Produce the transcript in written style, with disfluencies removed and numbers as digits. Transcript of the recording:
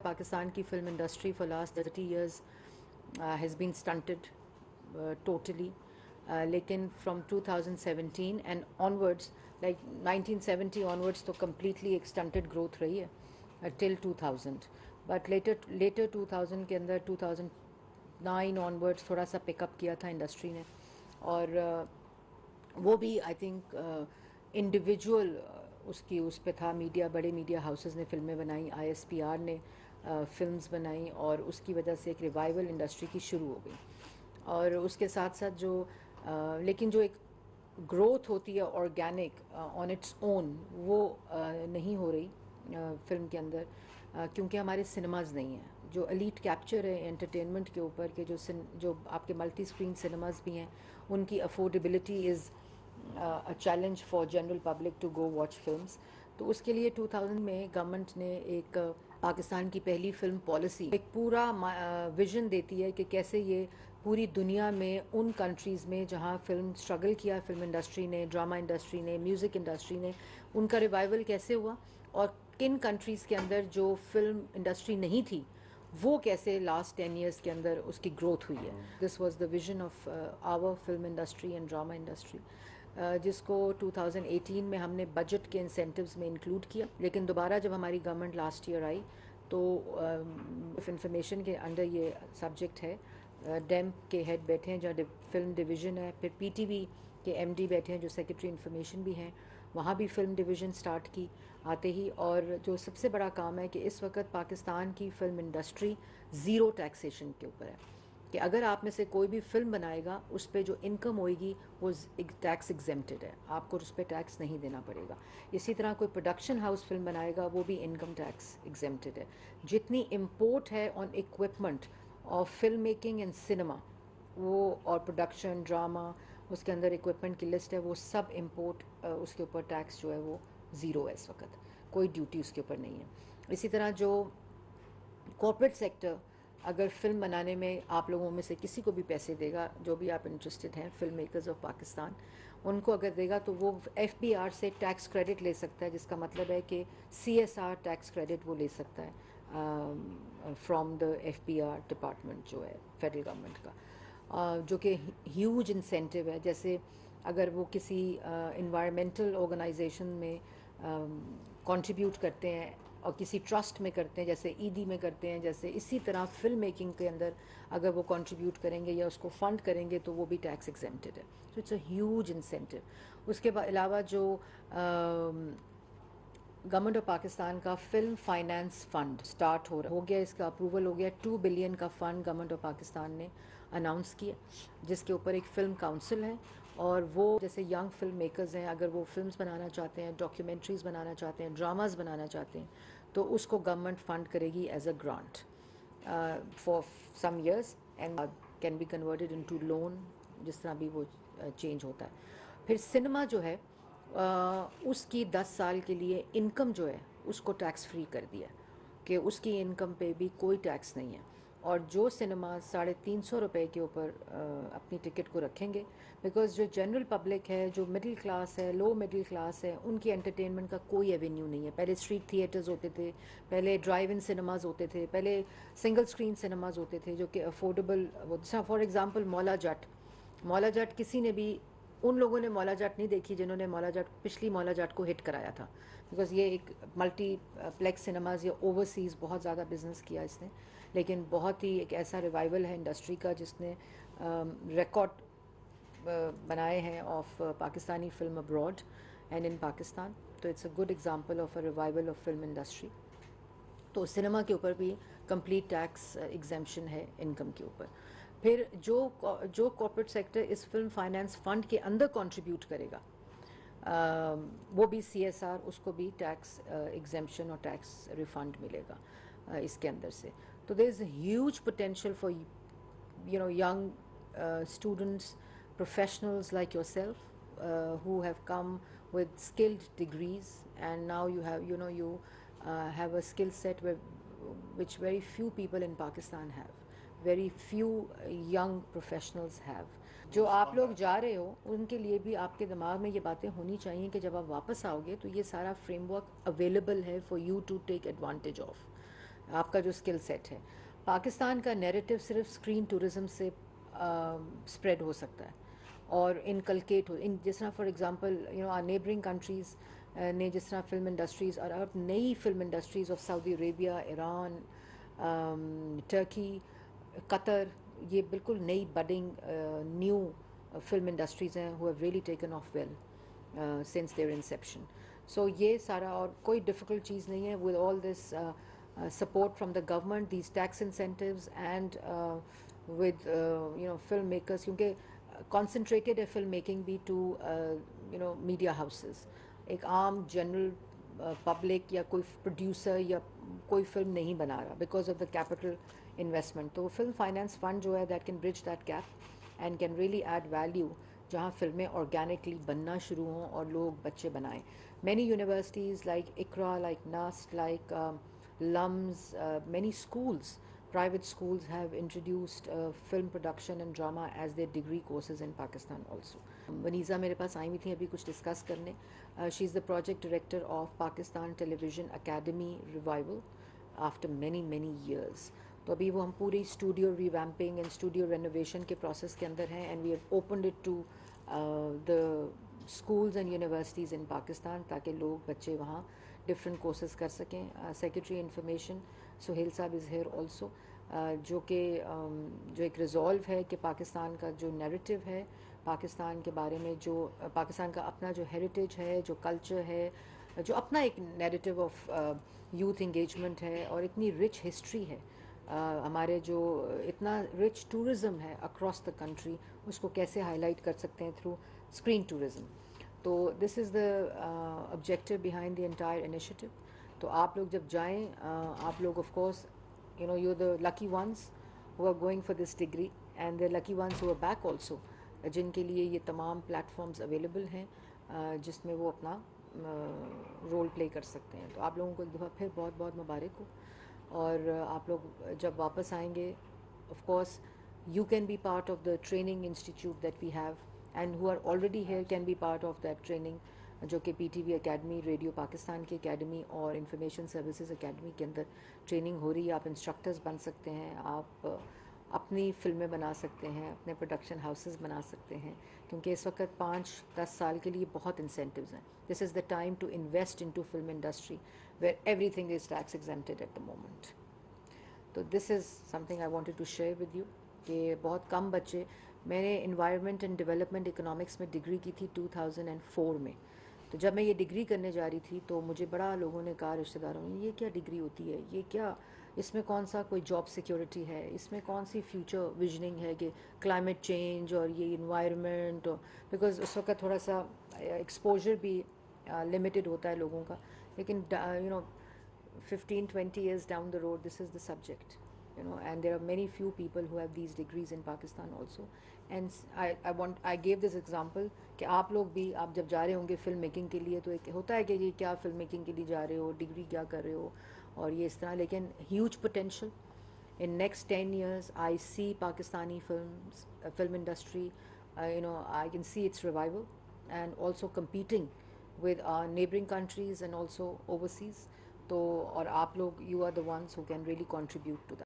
Pakistan ki film industry for last 30 years has been stunted totally. Lekin from 2017 and onwards, like 1970 onwards, to completely stunted growth rahi hai till 2000. But later 2000 के अंदर 2009 onwards थोड़ा सा pickup किया था industry ने, और वो भी आई थिंक इंडिविजुअल उसकी उस पे था. मीडिया, बड़े मीडिया हाउसेस ने फिल्में बनाई, ISPR ने फिल्म्स बनाई, और उसकी वजह से एक रिवाइवल इंडस्ट्री की शुरू हो गई. और उसके साथ साथ जो लेकिन जो एक ग्रोथ होती है ऑर्गेनिक ऑन इट्स ओन, वो नहीं हो रही फिल्म के अंदर, क्योंकि हमारे सिनेमाज नहीं हैं. जो एलीट कैप्चर है एंटरटेनमेंट के ऊपर के, जो आपके मल्टी स्क्रीन सिनेमाज भी हैं, उनकी affordability is a challenge for general public to go watch films. तो उसके लिए 2000 में गवर्नमेंट ने एक पाकिस्तान की पहली फिल्म पॉलिसी, एक पूरा विजन देती है कि कैसे ये पूरी दुनिया में उन कंट्रीज़ में जहाँ फिल्म स्ट्रगल किया, फिल्म इंडस्ट्री ने, ड्रामा इंडस्ट्री ने, म्यूज़िक इंडस्ट्री ने, उनका रिवाइवल कैसे हुआ, और किन कंट्रीज़ के अंदर जो फिल्म इंडस्ट्री नहीं थी वो कैसे लास्ट 10 years के अंदर उसकी ग्रोथ हुई है. This was the vision of our film industry and drama industry, जिसको 2018 में हमने बजट के इंसेंटिव्स में इंक्लूड किया. लेकिन दोबारा जब हमारी गवर्नमेंट लास्ट ईयर आई तो इंफॉर्मेशन के अंडर ये सब्जेक्ट है. डेम के हेड बैठे हैं जहाँ फिल्म डिवीज़न है, फिर PTV के MD बैठे हैं जो सेक्रेटरी इन्फॉर्मेशन भी हैं, वहाँ भी फिल्म डिवीज़न स्टार्ट की आते ही. और जो सबसे बड़ा काम है कि इस वक्त पाकिस्तान की फ़िल्म इंडस्ट्री ज़ीरो टैक्सेशन के ऊपर है, कि अगर आप में से कोई भी फिल्म बनाएगा उस पर जो इनकम होएगी वो टैक्स एग्जेम्प्टेड है, आपको उस पर टैक्स नहीं देना पड़ेगा. इसी तरह कोई प्रोडक्शन हाउस फिल्म बनाएगा वो भी इनकम टैक्स एग्जेम्प्टेड है. जितनी इम्पोर्ट है on equipment of film making and cinema, वो और प्रोडक्शन ड्रामा, उसके अंदर इक्विपमेंट की लिस्ट है, वो सब इम्पोर्ट, उसके ऊपर टैक्स जो है वो ज़ीरो है इस वक्त, कोई ड्यूटी उसके ऊपर नहीं है. इसी तरह जो कॉर्पोरेट सेक्टर अगर फिल्म बनाने में आप लोगों में से किसी को भी पैसे देगा, जो भी आप इंटरेस्टेड हैं फिल्म मेकर्स ऑफ पाकिस्तान, उनको अगर देगा तो वो FBR से टैक्स क्रेडिट ले सकता है, जिसका मतलब है कि CSR टैक्स क्रेडिट वो ले सकता है फ्रॉम द FBR डिपार्टमेंट जो है फेडरल गवर्नमेंट का, जो कि ह्यूज इंसेंटिव है. जैसे अगर वो किसी इन्वायरमेंटल ऑर्गेनाइजेशन में कंट्रीब्यूट करते हैं और किसी ट्रस्ट में करते हैं, जैसे ED में करते हैं, जैसे इसी तरह फिल्म मेकिंग के अंदर अगर वो कंट्रीब्यूट करेंगे या उसको फंड करेंगे तो वो भी टैक्स एग्जेम्प्टेड है. So it's a huge incentive. उसके अलावा जो गवर्नमेंट ऑफ पाकिस्तान का फिल्म फाइनेंस फंड स्टार्ट हो गया, इसका अप्रूवल हो गया. 2 बिलियन का फ़ंड गवर्नमेंट ऑफ पाकिस्तान ने अनाउंस किया, जिसके ऊपर एक फ़िल्म काउंसिल है, और वो जैसे यंग फिल्म मेकर्स हैं, अगर वो फिल्म्स बनाना चाहते हैं, डॉक्यूमेंट्रीज़ बनाना चाहते हैं, ड्रामाज बनाना चाहते हैं, तो उसको गवर्नमेंट फ़ंड करेगी as a grant for some years and can be converted into loan, जिस तरह भी वो चेंज होता है. फिर सिनेमा जो है उसकी 10 साल के लिए इनकम जो है उसको टैक्स फ्री कर दिया, कि उसकी इनकम पे भी कोई टैक्स नहीं है. और जो सिनेमा 350 रुपए के ऊपर अपनी टिकट को रखेंगे, बिकॉज जो जनरल पब्लिक है, जो मिडिल क्लास है, लो मिडिल क्लास है, उनकी एंटरटेनमेंट का कोई एवेन्यू नहीं है. पहले स्ट्रीट थिएटर्स होते थे, पहले ड्राइव इन सिनेमाज होते थे, पहले सिंगल स्क्रीन सिनेमाज होते थे जो कि affordable. For example Maula Jatt किसी ने भी, उन लोगों ने मौला जाट नहीं देखी जिन्होंने पिछली मौला जाट को हिट कराया था, बिकॉज ये एक मल्टीप्लेक्स सिनेमाज या ओवरसीज़ बहुत ज़्यादा बिजनेस किया इसने. लेकिन बहुत ही एक ऐसा रिवाइवल है इंडस्ट्री का जिसने रिकॉर्ड बनाए हैं of Pakistani film abroad and in Pakistan. तो it's a good example of a revival of film industry. तो सिनेमा के ऊपर भी कंप्लीट टैक्स एग्जेम्पशन है इनकम के ऊपर. फिर जो कॉर्पोरेट सेक्टर इस फिल्म फाइनेंस फंड के अंदर कंट्रीब्यूट करेगा, वो भी CSR, उसको भी टैक्स एग्जेम्पशन और टैक्स रिफंड मिलेगा इसके अंदर से. तो there is a huge potential for young students, professionals like yourself, who have come with skilled degrees, and now you have a skill set which very few people in Pakistan have, very few young professionals have. जो आप लोग जा रहे हो उनके लिए भी आपके दिमाग में ये बातें होनी चाहिए कि जब आप वापस आओगे तो ये सारा फ्रेमवर्क अवेलेबल है for you to take advantage of. آپ کا جو اسکل سیٹ ہے. پاکستان کا نیریٹو صرف اسکرین ٹورزم سے اسپریڈ ہو سکتا ہے اور انکلکیٹ ہو ان جس طرح for example our neighbouring countries نے جس طرح فلم انڈسٹریز اور اب نئی film industries of Saudi Arabia, Iran, Turkey, Qatar, یہ بالکل نئی بڈنگ نیو فلم انڈسٹریز ہیں who have really taken off well since their inception. So یہ سارا اور کوئی ڈفیکلٹ چیز نہیں ہے with all this support from the government, these tax incentives and with film makers کیونکہ concentrated ہے فلم میکنگ بھی ٹو میڈیا ہاؤسز. ایک عام جنرل پبلک یا کوئی پروڈیوسر یا کوئی فلم نہیں بنا رہا because of the capital investment. تو فلم فائنانس فنڈ جو ہے that can bridge that gap and can really add value جہاں فلمیں آرگینکلی بننا شروع ہوں اور لوگ بچے بنائیں. Many universities like Iqra, like NUST, like LUMS, many schools, private schools have introduced film production and drama as their degree courses in Pakistan also. Vanessa میرے پاس آئی ہوئی تھیں ابھی کچھ ڈسکس کرنے. She is the project director of Pakistan television academy revival after many many years. تو ابھی وہ ہم پوری studio revamping and studio renovation کے پروسیس کے اندر ہیں and we have opened it to the schools and universities in Pakistan تاکہ لوگ بچے وہاں ڈفرینٹ کورسز کر سکیں. سیکرٹری انفارمیشن سہیل صاحب از ہیئر آلسو جو ایک ریزالو ہے کہ پاکستان کا جو نیریٹو ہے پاکستان کے بارے میں، جو پاکستان کا اپنا جو ہیریٹیج ہے، جو کلچر ہے، جو اپنا ایک نیریٹو آف یوتھ انگیجمنٹ ہے اور اتنی رچ ہسٹری ہے ہمارے، جو اتنا رچ ٹورزم ہے اکراس دا کنٹری، اس کو کیسے ہائی لائٹ کر سکتے ہیں تھرو اسکرین ٹورزم. تو this is the objective behind the entire initiative. تو آپ لوگ جب جائیں، آپ لوگ of course you're the lucky ones who are going for this degree and the lucky ones who are back also جن کے لیے یہ تمام پلیٹ فارمز اویلیبل ہیں جس میں وہ اپنا رول پلے کر سکتے ہیں. تو آپ لوگوں کو ایک دفعہ پھر بہت بہت مبارک ہو. اور آپ لوگ جب واپس آئیں گے of course you can be part of the training institute that we have and who are already here can be part of that training جو کہ P T V academy, radio Pakistan کی اکیڈمی اور انفارمیشن سروسز اکیڈمی کے اندر training ہو رہی ہے. آپ instructors بن سکتے ہیں، آپ اپنی فلمیں بنا سکتے ہیں، اپنے پروڈکشن ہاؤسز بنا سکتے ہیں کیونکہ اس وقت 5-10 سال کے لیے بہت انسینٹیوز ہیں. This is the time to invest into film industry where everything is tax exempted at the moment. تو this is something I wanted to share with you کہ بہت کم بچے. میں نے انوائرمنٹ اینڈ ڈیولپمنٹ اکنامکس میں degree کی تھی 2004 میں. تو جب میں یہ ڈگری کرنے جا رہی تھی تو مجھے بڑا لوگوں نے کہا، رشتہ داروں نے، یہ کیا ڈگری ہوتی ہے، یہ کیا، اس میں کون سا کوئی جاب سیکیورٹی ہے، اس میں کون سی فیوچر ویژننگ ہے کہ کلائمیٹ چینج اور یہ انوائرمنٹ. بیکاز اس وقت تھوڑا سا ایکسپوجر بھی لمیٹڈ ہوتا ہے لوگوں کا. لیکن 15-20 years down the road this is the subject, and there are many few people who have these degrees in Pakistan also. And I gave this example کہ آپ لوگ بھی، آپ جب جا رہے ہوں گے فلم میکنگ کے لیے تو ایک ہوتا ہے کہ یہ کیا فلم میکنگ کے لیے جا رہے ہو، ڈگری کیا کر رہے ہو اور یہ اس طرح. لیکن huge potential in next 10 years. I see Pakistani film industry, I can see its revival and also competing with our neighboring countries and also overseas. تو اور آپ لوگ you are the ones who can really contribute to that.